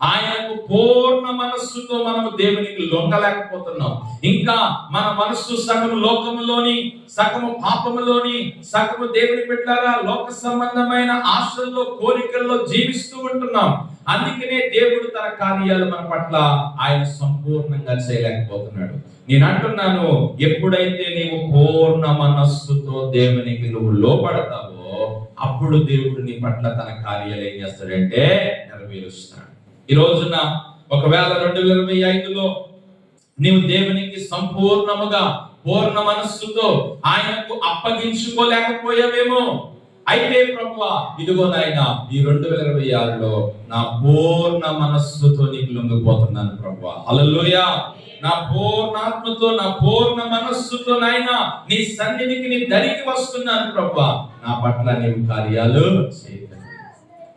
ఆయనకు పూర్ణ మనస్సుతో మనము దేవునికి లొంగలేకపోతున్నాం. ఇంకా మన మనస్సు సగము లోకములోని, సగము పాపములోని, సగము దేవుని బిడ్డలారా లోక సంబంధమైన ఆశల్లో, కోరికల్లో జీవిస్తూ ఉంటున్నాం. అందుకనే దేవుడు తన కార్యాలు మన పట్ల ఆయన సంపూర్ణంగా చేయలేకపోతున్నాడు. నేను అంటున్నాను, ఎప్పుడైతే నీవు పూర్ణ మనస్సుతో దేవునికి నువ్వు లోపడతావో అప్పుడు దేవుడు నీ పట్ల తన కార్యాలు ఏం చేస్తాడంటే నెరవేరుస్తాడు. ఈ రోజున ఒకవేళ 2025లో నీవు దేవునికి సంపూర్ణముగా పూర్ణ మనస్సుతో ఆయనకు అప్పగించుకోలేకపోయావేమో. అయితే ప్రభువా, ఇదిగో నాయనా, ఈ 2026లో నా పూర్ణ మనస్సుతో నీకు లొంగిపోతున్నాను ప్రభువా. హల్లెలూయా. నా పూర్ణాత్మతో, నా పూర్ణ మనస్సుతో నాయనా నీ సన్నిధికి, నీ దరికి వస్తున్నాను ప్రభువా. నా పట్ల నీవు కార్యాలు చేయి.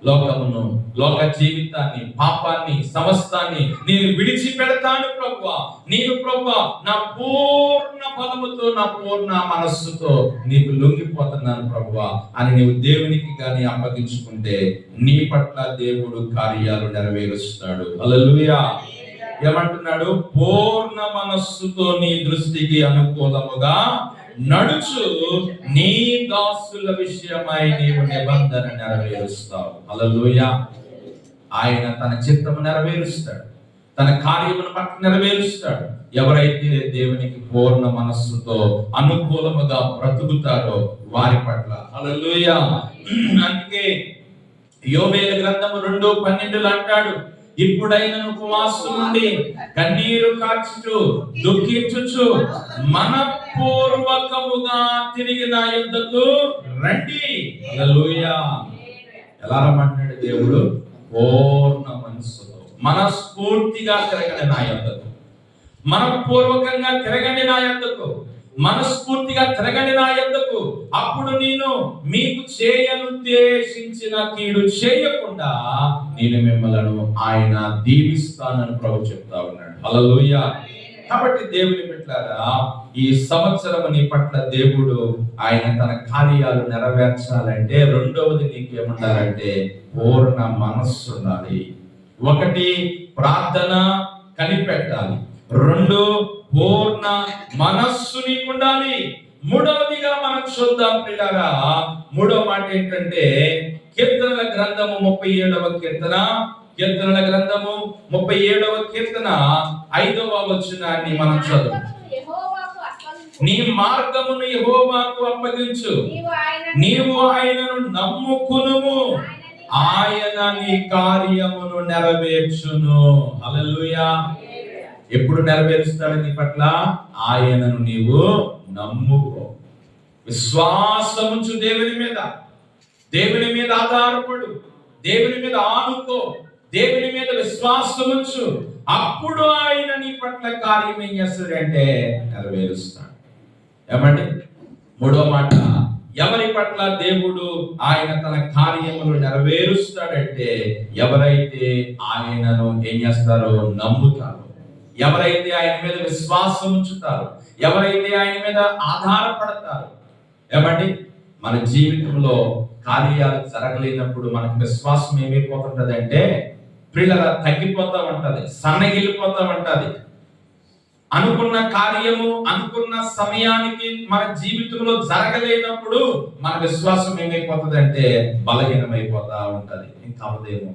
లోకమును, లోక జీవితాన్ని, పాపాన్ని, సమస్తాన్ని నేను విడిచిపెడతాను ప్రభువా. నేను ప్రభువా నా పూర్ణ బలముతో, నా పూర్ణ మనస్సుతో నీకు లొంగిపోతున్నాను ప్రభువా అని నీవు దేవునికి గాని అప్పగించుకుంటే నీ పట్ల దేవుడు కార్యాలు నెరవేరుస్తాడు. హల్లెలూయా. ఏమంటున్నాడు? పూర్ణ మనస్సుతో నీ దృష్టికి అనుకూలముగా నడుచు, నీ దాసుల విషయమై నీవు నిబంధన నెరవేరుస్తావు. హల్లెలూయా. ఆయన తన చిత్తము నెరవేరుస్తాడు, తన కార్యమును పట్ల నెరవేరుస్తాడు. ఎవరైతే దేవునికి పూర్ణ మనస్సుతో అనుకూలముగా బ్రతుకుతారో వారి పట్ల. హల్లెలూయా. అందుకే యోబేలు గ్రంథము 2:12 అంటాడు, ఇప్పుడైన ఉపవాసం నుండి కన్నీరు కార్చుచు దుఃఖించుచు మనపూర్వకముగా తిరిగి నా యుద్ధకు రండి. హల్లెలూయా. ఎలా రమ్మంటున్నాడు దేవుడు? పూర్ణ మనస్సుతో, మనస్ఫూర్తిగా తిరగండి నా యుద్ధకు, మనపూర్వకంగా తిరగండి నా యుద్ధకు, మనస్ఫూర్తిగా తిరగండి నా యుద్ధకు. అప్పుడు నేను మీకు చేయనుద్దేశించిన కీడు చేయకుండా నేను మిమ్మల్ని ఆయన దీవిస్తానని ప్రభు చెప్తా ఉన్నాడు. హల్లెలూయా. కాబట్టి దేవుని బిడ్డలారా, ఈ సంవత్సరం నీ పట్ల దేవుడు ఆయన తన కార్యాలు నెరవేర్చాలంటే రెండవది నీకేముండాలంటే పూర్ణ మనస్సు ఉండాలి. ఒకటి, ప్రార్థన కనిపెట్టాలి. 2, పూర్ణ మనస్సు నీకు ఉండాలి. మూడవదిగా మనం చూద్దాం పిల్లరా. మూడవ మాట ఏంటంటే కీర్తనల గ్రంథము 37వ కీర్తన, కీర్తనల గ్రంథము 37వ కీర్తన 5వ వచనాన్ని మనం చదువు. నీ మార్గమును యెహోవాకు అప్పగించు, నీవు ఆయనను నమ్ముకునుము, ఆయన నీ కార్యమును నెరవేర్చును. హల్లెలూయా. ఎప్పుడు నెరవేరుస్తాడు నీ పట్ల? ఆయనను నీవు నమ్ముకో, విశ్వాసముంచు దేవుని మీద, దేవుని మీద ఆధారపడు, దేవుని మీద ఆనుకో, దేవుని మీద విశ్వాసముంచు. అప్పుడు ఆయన నీ పట్ల కార్యం ఏం చేస్తాడంటే నెరవేరుస్తాడు. ఏమండి? మూడో మాట, ఎవరి పట్ల దేవుడు ఆయన తన కార్యములు నెరవేరుస్తాడంటే ఎవరైతే ఆయనను ఏం చేస్తారో నమ్ముతారో, ఎవరైతే ఆయన మీద విశ్వాసం ఉంచుతారో, ఎవరైతే ఆయన మీద ఆధారపడతారో. ఏమండి? మన జీవితంలో కార్యాలు జరగలేనప్పుడు మనకు విశ్వాసం ఏమైపోతుంటది అంటే పిల్లల తగ్గిపోతా ఉంటది, సన్నగిల్లిపోతా ఉంటది. అనుకున్న కార్యము అనుకున్న సమయానికి మన జీవితంలో జరగలేనప్పుడు మన విశ్వాసం ఏమైపోతుంది అంటే బలహీనమైపోతా ఉంటది. ఇంకా అవదేమో,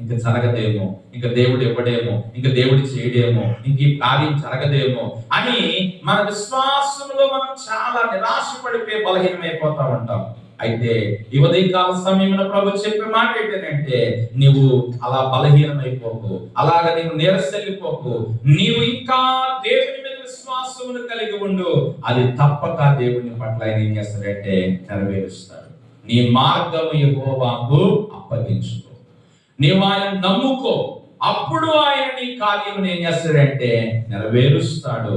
ఇంకా జరగదేమో, ఇంకా దేవుడు ఇవ్వడేమో, ఇంకా దేవుడు చేయడేమో, ఇంక ఈ కార్యం జరగదేమో అని మన విశ్వాసంలో మనం చాలా నిరాశపడిపోయి బలహీనమైపోతా ఉంటాం. అయితే ఈ ఉదయకాల సమయంలో ప్రభు చెప్పే మాట ఏంటంటే నీవు అలా బలహీనమైపోకు, అలాగ నీవు నీరసెల్లిపోకు, నీవు ఇంకా దేవుని మీద విశ్వాసమును కలిగి ఉండు. అది తప్పక దేవుని పట్ల ఆయన ఏం చేస్తాడంటే నెరవేరుస్తాడు. నీ మార్గము యెహోవాకు అప్పగించుకో, నీవు ఆయన నమ్ముకో, అప్పుడు ఆయన నీ కార్యమును ఏం చేస్తాడంటే నెరవేరుస్తాడు.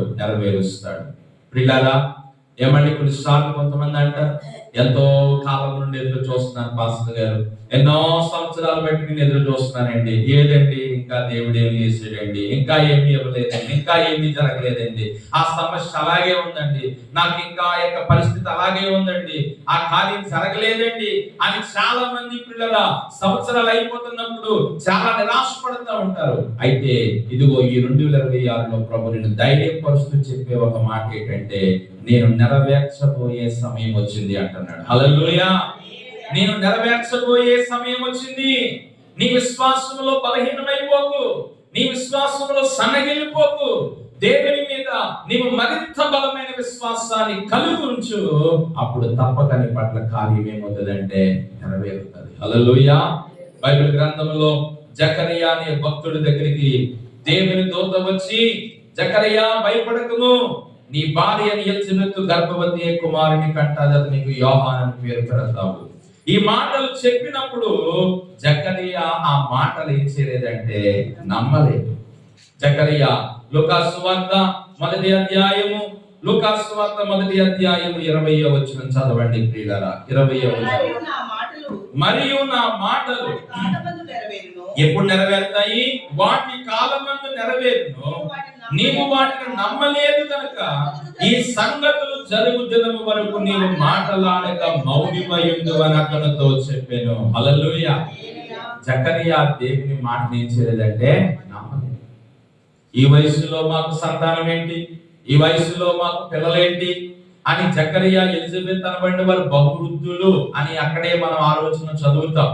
పిల్లలా, ఏమండి? కొన్నిసార్లు కొంతమంది అంటారు, ఎంతో కాలం నుండి ఎదురు చూస్తున్నాను పాస్టర్ గారు, ఎన్నో సంవత్సరాలు బట్టి నేను ఎదురు చూస్తున్నానండి, ఏదండి ఇంకా దేవుడు ఏమి చేసాడండి, ఇంకా ఏమి ఇవ్వలేదండి, ఇంకా ఏమీ జరగలేదండి, ఆ సమస్య అలాగే ఉందండి, నాకు ఇంకా ఆ యొక్క పరిస్థితి అలాగే ఉందండి, ఆ కార్యం జరగలేదండి అని చాలా మంది పిల్లల సంవత్సరాలు అయిపోతున్నప్పుడు చాలా నిరాశపడుతూ ఉంటారు. అయితే ఇదిగో ఈ 2026లో ప్రభు నేను ధైర్యపరుస్తూ చెప్పే ఒక మాట ఏంటంటే నేను నెరవేర్చబోయే సమయం వచ్చింది అంటున్నాడు. హల్లెలూయా. నేను నెరవేర్చబోయే సమయం వచ్చింది. నీ విశ్వాసంలో బలహీనమైపోకు, నీ విశ్వాసంలో సన్నగిల్లిపోకు. దేవుని మీద నీవు మరింత బలమైన విశ్వాసాన్ని కలిగి ఉంచు. అప్పుడు తప్పక నీ పట్ల కార్యం ఏమవుతుందంటే నెరవేరుతుంది. హల్లెలూయా. బైబిల్ గ్రంథంలో జకరియా అనే భక్తుడి దగ్గరికి దేవుని దూత వచ్చి, జకరియా భయపడకుము, నీ భార్య ఎలిజబెత్ గర్భవతి కుమారుని కంటాది, అది నీకు యోహాను అని పేరు పెడతావు. ఈ మాటలు చెప్పినప్పుడు జకరియా ఆ మాటలు ఏం చేయలేదంటే నమ్మలేదు. జకరియా లూకాసు సువార్త మొదటి అధ్యాయము 20వ వచనం చదవండి ప్రియులారా. 20వ వచనం. మరియు నా మాటలు ఎప్పుడు నెరవేరుతాయి? వాటి కాలమందు నెరవేరును, నీవు వాటిని నమ్మలేదు కనుక ఈ సంగతులు జరుగు దినము వరకు నీవు మాటలాడక మౌనమయ్యుండు అని అతనితో చెప్పాను. హల్లెలూయా. జకరియా దేవుని మాట ఏం చేయలేదంటే నమ్మలేదు. ఈ వయసులో మాకు సంతానం ఏంటి, ఈ వయసులో మాకు పిల్లలేంటి అని జకరియా ఎలిజబెత్ అనబడిన వారు బహువృద్ధులు అని అక్కడే మనం ఆలోచన చదువుతాం.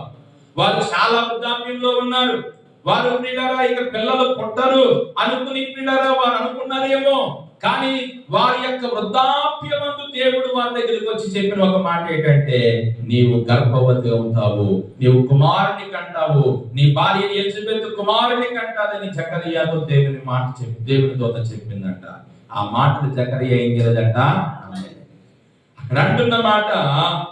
వారు చాలా వృద్ధాప్యంలో ఉన్నారు. వారు ప్రియులారా ఇక పిల్లలు పుట్టరు అనుకుని ప్రియులారా వారు అనుకున్నారేమో. కానీ వారి యొక్క వృద్ధాప్యమందు దేవుడు వారి దగ్గరికి వచ్చి చెప్పిన ఒక మాట ఏంటంటే, నీవు గర్భవతి అవుతావు, నీవు కుమారుని కంటావు, నీ భార్య ఎలిజబెత్ కుమారుని కంటాదని జకరియాతో దేవుని మాట చెప్పి దేవుని దూత చెప్పిందంట. ఆ మాటలు జకరియా ఏం చేయలేదంట. అక్కడ అంటున్న మాట,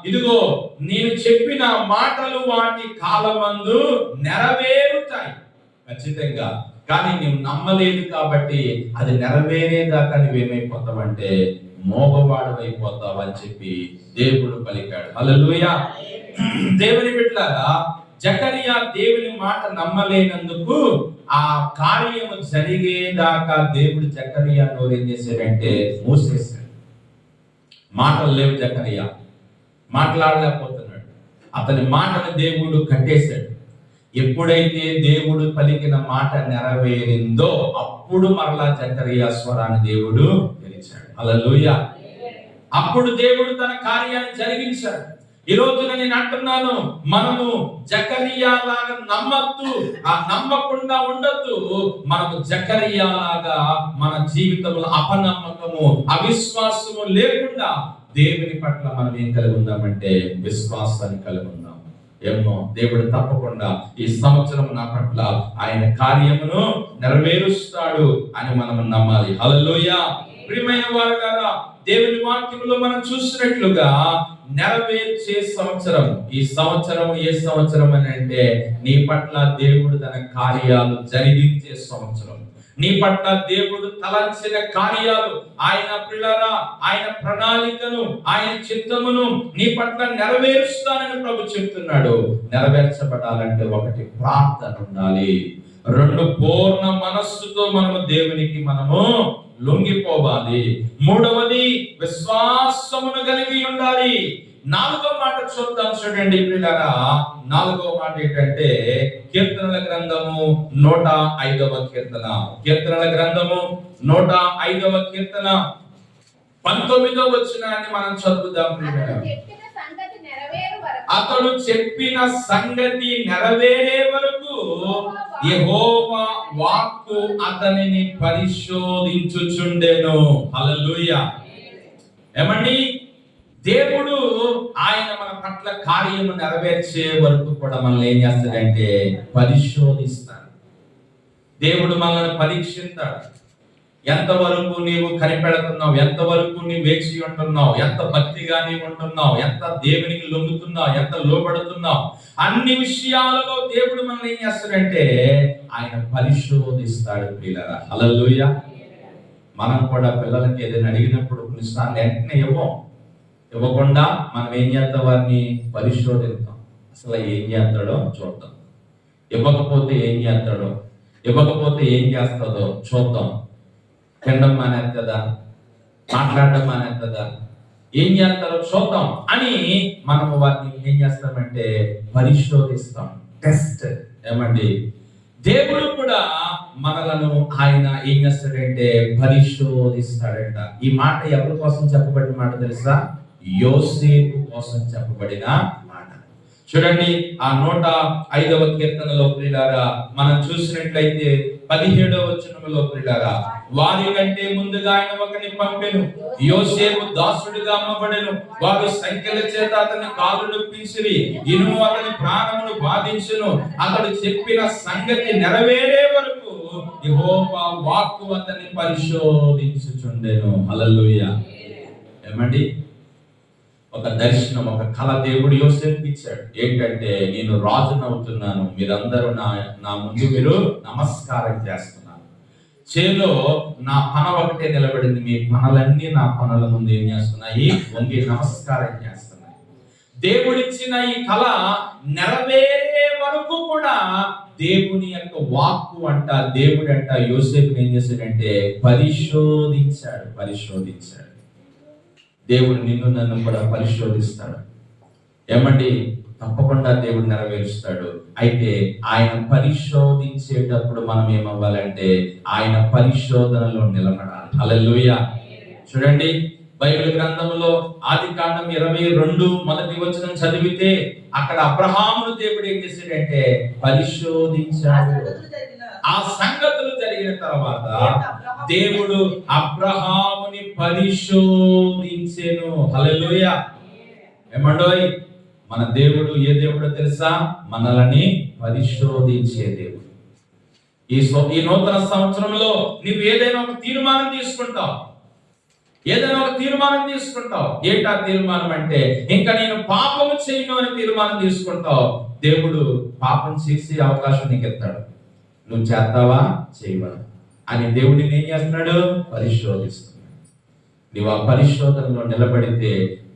ఇదిగో నేను చెప్పిన మాటలు వాటి కాలమందు నెరవేరుతాయి ఖచ్చితంగా. కానీ నువ్వు నమ్మలేదు కాబట్టి అది నెరవేరేదాకా నువ్వేమైపోతావంటే మోగవాడమైపోతావు అని చెప్పి దేవుడు పలికాడు. హల్లెలూయా. దేవుని బిడ్డలారా, జకరియా దేవుని మాట నమ్మలేనందుకు ఆ కార్యము జరిగేదాకా దేవుడు జకరియా నోరు ఏం చేశాడంటే మూసేశాడు. మాటలు లేవు, జకరియా మాట్లాడలేకపోతున్నాడు. అతని మాటను దేవుడు కట్టేశాడు. ఎప్పుడైతే దేవుడు పలికిన మాట నెరవేరిందో అప్పుడు మరలా జకరియా స్వరాన్ని దేవుడు పిలిచాడు. హల్లెలూయా. అప్పుడు దేవుడు తన కార్యాన్ని జరిగించాడు. ఈ రోజున నేను అంటున్నాను, మనము జకరియా లాగా నమ్మద్దు, ఆ నమ్మకుండా ఉండద్దు. మనము జకరియా లాగా మన జీవితంలో అపనమ్మకము అవిశ్వాసము లేకుండా దేవుని పట్ల మనం ఏం కలిగి ఉందామంటే విశ్వాసాన్ని కలిగి ఉందాం. ఏమో దేవుడు తప్పకుండా ఈ సంవత్సరం నా పట్ల ఆయన కార్యమును నెరవేరుస్తాడు అని మనం నమ్మాలి. హల్లెలూయా. ప్రియమైన వారులారా, దేవుని వాక్యంలో మనం చూసినట్లుగా నెరవేర్చే సంవత్సరం ఈ సంవత్సరం ఏ సంవత్సరం అని అంటే నీ పట్ల దేవుడు తన కార్యాలు జరిగించే సంవత్సరం. నీ పట్ల దేవుడు తలంచిన కార్యాలు, ఆయన పిల్లరా ఆయన ప్రణాళికను, ఆయన చిత్తమును నీ పట్ల నెరవేరుస్తానని ప్రభు చెప్తున్నాడు. నెరవేర్చబడాలంటే ఒకటి ప్రార్థన ఉండాలి, రెండు పూర్ణ మనస్సుతో మనము దేవునికి మనము లొంగిపోవాలి, మూడవది విశ్వాసమును కలిగి ఉండాలి. నాలుగో మాట చూద్దాం చూడండి ప్రియులారా. నాలుగో మాట ఏంటంటే కీర్తనల గ్రంథము 105వ కీర్తన. కీర్తనల గ్రంథము 105వ కీర్తన 19వ వచనాన్ని మనం చదువుదాం ప్రియులారా. అతడు చెప్పిన సంగతి నెరవేరే వరకు యెహోవా వాక్కు అతనిని పరిశోధించుచుండెను. హల్లెలూయా. ఏమండి, దేవుడు ఆయన మన పట్ల కార్యము నెరవేర్చే వరకు కూడా మనల్ని ఏం చేస్తాడంటే పరిశోధిస్తాడు. దేవుడు మనల్ని పరీక్షిస్తాడు. ఎంతవరకు నీవు కనిపెడుతున్నావు, ఎంతవరకు నీవు వేచి ఉంటున్నావు, ఎంత భక్తిగా నీవు ఉంటున్నావు, ఎంత దేవునికి లొంగుతున్నావు, ఎంత లోబడుతున్నావు, అన్ని విషయాలలో దేవుడు మనల్ని ఏం చేస్తాడంటే ఆయన పరిశోధిస్తాడు ప్రియులారా. హల్లెలూయా. మనం కూడా పిల్లలకి ఏదైనా అడిగినప్పుడు కొన్నిసార్లు వెంటనే ఇవ్వకుండా మనం ఏం చేస్తాం, వారిని పరిశోధిస్తాం. అసలు ఏం చేస్తాడో చూద్దాం, ఇవ్వకపోతే ఏం చేస్తాడో, ఇవ్వకపోతే ఏం చేస్తుందో చూద్దాం. తినడం మానేస్తుందా, మాట్లాడడం మానేస్తుందా, ఏం చేస్తారో చూద్దాం అని మనము వారిని ఏం చేస్తామంటే పరిశోధిస్తాం. టెస్ట్. ఏమండి, దేవుడు కూడా మనలను ఆయన ఏం చేస్తాడంటే పరిశోధిస్తాడంట. ఈ మాట ఎవరి కోసం చెప్పబడిన మాట తెలుసా? యోసేపు కోసం చెప్పబడిన మాట. చూడండి ఆ 105వ కీర్తనలో ప్రియులారా మనం చూసినట్లయితే 17వ వచనంలో ప్రియులారా, వారి కంటే ముందుగా ఆయన ఒకరిని పంపెను, యోసేపు దాసుడిగా అమ్మబడెను, వారు సంఖ్యల చేత అతని కాళ్ళు నొప్పించిరి, ఇనుము అతని ప్రాణమును బాధించును, అతడు చెప్పిన సంగతి నెరవేరే వరకు యెహోవా వాక్కు అతన్ని పరిశోధించుచుండెను. హల్లెలూయా. ఏమండి, ఒక దర్శనం, ఒక కళ దేవుడు యోసేపుకి ఇచ్చాడు. ఏంటంటే, నేను రాజునవుతున్నాను, మీరందరూ నా ముందు మీరు నమస్కారం చేస్తున్నారు, చేలో నా పన ఒకటే నిలబడింది, మీ పనులన్నీ నా పనుల ముందు ఏం చేస్తున్నాయి, వంగి నమస్కారం చేస్తున్నాయి. దేవుడిచ్చిన ఈ కళ నెరవేరే వరకు కూడా దేవుని యొక్క వాక్కు అంట, దేవుడు అంట యోసేపుని ఏం చేశాడంటే పరిశోధించాడు. దేవుడు నిన్ను నన్ను కూడా పరిశోధిస్తాడు. ఏమండి, తప్పకుండా దేవుడు నెరవేరుస్తాడు. అయితే ఆయన పరిశోధించేటప్పుడు మనం ఏమవ్వాలంటే ఆయన పరిశోధనలో నిలబడాలి. హల్లెలూయా. చూడండి, బైబిల్ గ్రంథంలో ఆదికాండం 22 మొదటి వచనం చదివితే అక్కడ అబ్రహామును దేవుడు ఏం చేశాడంటే పరిశోధించాడు. ఆ సంగతులు జరిగిన తర్వాత దేవుడు అబ్రహాముని పరిశోధించెను. హల్లెలూయా. ఏమండోయ్, మన దేవుడు ఏ దేవుడో తెలుసా? మనల్ని పరిశోధించే దేవుడు. ఈ నూతన సంవత్సరంలో నీవు ఏదైనా ఒక తీర్మానం తీసుకుంటావు. ఏంటా తీర్మానం అంటే, ఇంకా నేను పాపము చేయను అని తీర్మానం తీసుకుంటావు. దేవుడు పాపం చేసే అవకాశం నీకు ఇస్తాడు. నువ్వు చేస్తావా చేయవా అని దేవుడిని ఏం చేస్తున్నాడు? పరిశోధిస్తున్నాడు. నువ్వు ఆ పరిశోధనలో నిలబడితే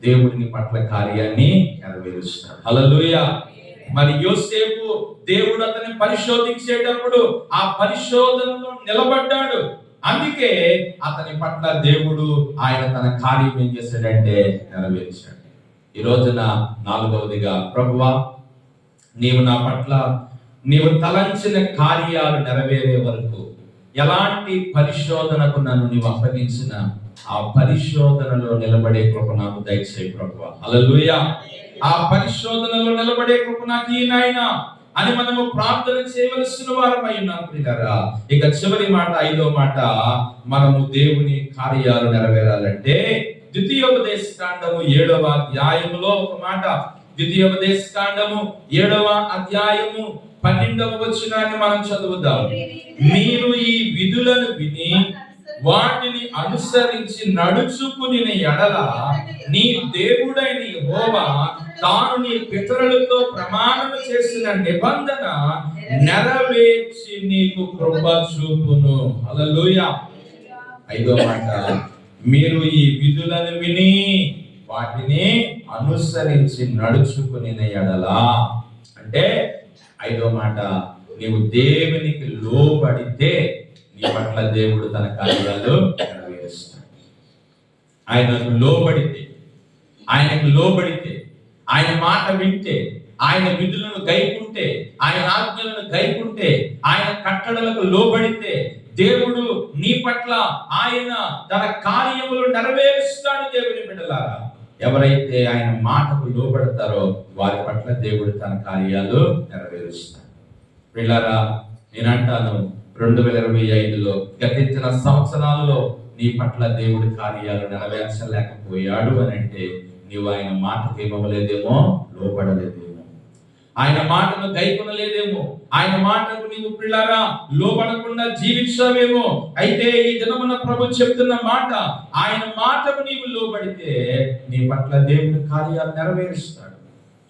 దేవుడిని పట్ల కార్యాన్ని నెరవేరుస్తాడు. హల్లెలూయా. మరి యోసేపు దేవుడు అతన్ని పరిశోధించేటప్పుడు ఆ పరిశోధనలో నిలబడ్డాడు. అందుకే అతని పట్ల దేవుడు ఆయన తన కార్యం ఏం చేశాడంటే నెరవేర్చాడు. ఈ రోజున 4వదిగా, ప్రభువా నీవు నా పట్ల నీవు తలంచిన కార్యాలు నెరవేరే వరకు ఎలాంటి పరిశోధనకు నన్ను నీవు అప్పగించిన ఆ పరిశోధనలో నిలబడే కృప నాకు దయచేయి ప్రభువా. హల్లెలూయా. ఆ పరిశోధనలో నిలబడే కృప నాకు ఈ నాయనా అని మనము ప్రార్థన చేయవలసిన వారమై ఉన్నాం ప్రియులారా. ఇక చివరి మాట, 5వ మాట, మనము దేవుని కార్యాలు నెరవేరాలంటే ద్వితీయోపదేశకాండము 7వ అధ్యాయములో ఒక మాట. ద్వితీయోపదేశకాండము 7వ అధ్యాయము 12వ వచనాన్ని మనం చదువుదాం. మీరు ఈ విధులను విని వాటిని అనుసరించి నడుచుకుని ఎడల నీ దేవుడైన యెహోవా తాను నీ పితరులతో ప్రమాణం చేసిన నిబంధన నెరవేర్చి నీకు కృప చూపును. హల్లెలూయా. 5వ మాట, మీరు ఈ విధులను విని వాటిని అనుసరించి నడుచుకుని ఎడల అంటే 5వ మాట, నీవు దేవునికి లోబడితే నీ పట్ల దేవుడు తన కార్యాలు నెరవేరుస్తాడు. ఆయనకు లోబడితే ఆయన మాట వింటే, ఆయన విధులను గైకుంటే, ఆయన ఆజ్ఞలను గైకుంటే, ఆయన కట్టడలకు లోబడితే దేవుడు నీ పట్ల ఆయన తన కార్యములు నెరవేరుస్తాడు. దేవుని బిడ్డలారా, ఎవరైతే ఆయన మాటకు లోబడతారో వారి పట్ల దేవుడు తన కార్యాలు నెరవేరుస్తాడు. పిల్లరా, నేనంటాను 2025లో గతించిన సంవత్సరాలలో నీ పట్ల దేవుడి కార్యాలు నెరవేర్చలేకపోయాడు అని అంటే నీవు ఆయన మాటకు ఏమవ్వలేదేమో, లోబడలేదేమో, ఆయన మాటను గైకొనలేదేమో, ఆయన మాటకు నీవు పిల్లరా లోబడకుండా జీవించావేమో. అయితే ఈ దినమున ప్రభు చెప్తున్న మాట, ఆయన మాటకు నీవు లోబడితే నీ పట్ల దేవుడి కార్యాలు నెరవేరుస్తాడు.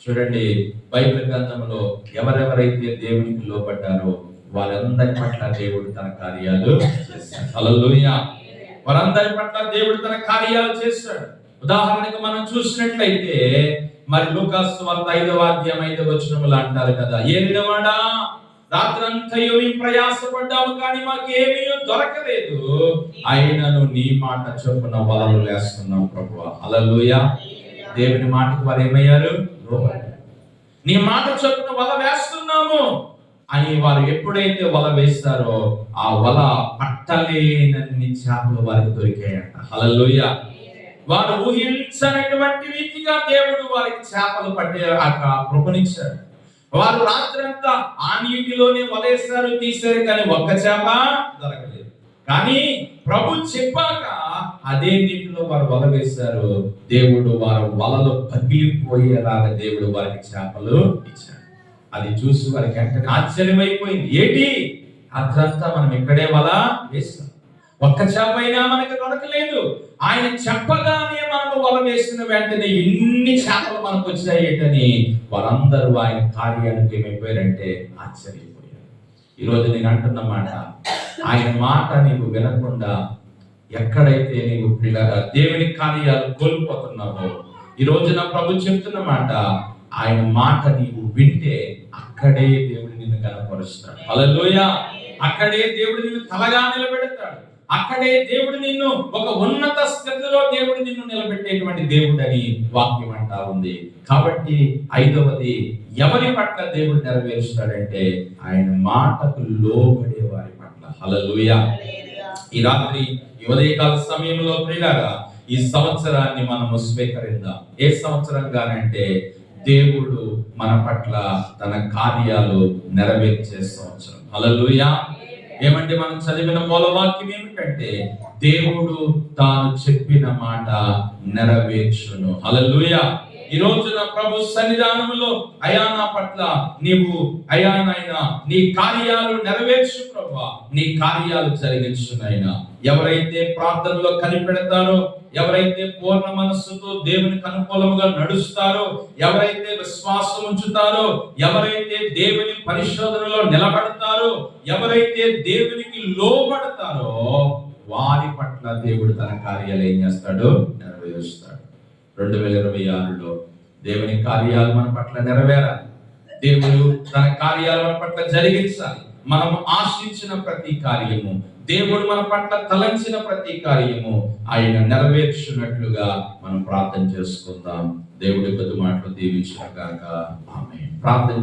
చూడండి, బైబిల్ గ్రంథంలో ఎవరెవరైతే దేవునికి లోబడ్డారో వారందరి పట్ల దేవుడు తన కార్యాలు చేస్తాడు. హల్లెలూయా. వారందరి పట్ల దేవుడు తన కార్యాలు చేస్తాడు. ఉదాహరణకు మనం చూసినట్లయితే మరి లూకాసు సువార్త 5వ అధ్యాయం 5వ వచనములో అంటారు కదా, ఏలినవాడా రాత్రంతయు మేము ప్రయాసపడ్డాము కానీ మాకేమీ దొరకలేదు, అయినను నీ మాట చొప్పున వలలు వేస్తున్నాం ప్రభువా. హల్లెలూయా. దేవుని మాటకు వారు ఏమయ్యారు? లోబడ్డారు. నీ మాట చొప్పున వల వేస్తున్నాము అని వారు ఎప్పుడైతే వల వేస్తారో ఆ వల పట్టలేనన్ని చేపలు వారికి దొరికాయంట. హల్లెలూయా. వారు ఊహించనటువంటి రీతిగా దేవుడు వారికి చేపలు పట్టే ఆ కృపనిచ్చాడు. వారు రాత్రంతా ఆ నీటిలోనే వలేస్తారు, తీశారు, కానీ ఒక్క చేప దొరకలేదు. కానీ ప్రభు చెప్పాక అదే నీటిలో వారు వల వేశారు. దేవుడు వారి వలలో పగిలిపోయేలాగా దేవుడు వారికి చేపలు ఇచ్చాడు. అది చూసి వారికి వెంటనే ఆశ్చర్యమైపోయింది. ఏంటి, రాత్రంతా మనం ఇక్కడే వల వేస్తాం, ఒక్క చేప అయినా మనకు దొరకలేదు. ఆయన చెప్పగానే మనము వల వేసిన వెంటనే ఎన్ని చేపలు మనకు వచ్చాయి ఏంటని వారందరూ ఆయన కార్యానికి ఏమైపోయారంటే ఆశ్చర్యపోయారు. ఈరోజు నేను అంటున్న మాట, ఆయన మాట నీవు వినకుండా ఎక్కడైతే నీవు దేవుని కార్యాలు కోల్పోతున్నావో, ఈ రోజున ప్రభు చెప్తున్న మాట, ఆయన మాట నీవు వింటే అక్కడే దేవుడు నిన్ను కనపరుస్తాడు. హల్లెలూయా. అక్కడే దేవుడు నిన్ను తలగా నిలబెడతాడు. అక్కడే దేవుడు నిన్ను ఒక ఉన్నత స్థితిలో దేవుడు నిన్ను నిలబెట్టేటువంటి దేవుడు అని వాక్యం అంటా ఉంది. కాబట్టి ఐదవది, ఎవరి పట్ల దేవుడు నెరవేరుస్తాడంటే ఆయన మాటకు లోబడే వారి పట్ల. హల్లెలూయా. ఈ రాత్రి ఈ ఉదయకాల సమయంలో ప్రియులారా, ఈ సంవత్సరాన్ని మనము స్వీకరిద్దాం. ఏ సంవత్సరంగానంటే దేవుడు మన పట్ల తన కార్యాలు నెరవేర్చే సంవత్సరం. హల్లెలూయా. ఏమంటే మనం చదివిన మూలవాక్యం ఏమిటంటే దేవుడు తాను చెప్పిన మాట నెరవేర్చును. హల్లెలూయా. ఈ రోజున ప్రభు సన్నిధానములో అయా నా పట్ల నీవు అయా నాయనా నీ కార్యాలు నెరవేర్చు ప్రభువా, నీ కార్యాలు జరిగించునైనా. ఎవరైతే ప్రార్థనలో కనిపెడతారో, ఎవరైతే పూర్ణ మనస్సుతో దేవునికి అనుకూలముగా నడుస్తారో, ఎవరైతే విశ్వాసం ఉంచుతారో, ఎవరైతే దేవుని పరిశోధనలో నిలబడతారో, ఎవరైతే దేవునికి లోబడతారో వారి పట్ల దేవుడు తన కార్యాలు ఏం చేస్తాడు, నెరవేరుస్తాడు. 2026లో దేవుని కార్యాలు మన పట్ల నెరవేరాలి. దేవుడు తన కార్యాలు మన పట్ల జరిగించాలి. మనం ఆశించిన ప్రతి కార్యము, దేవుడు మన పట్ల తలంచిన ప్రతి కార్యము ఆయన నెరవేర్చున్నట్లుగా మనం ప్రార్థన చేసుకుందాం. దేవుడి కొద్ది మాటలు దీవించుగాక. ఆమేన్. ప్రార్థన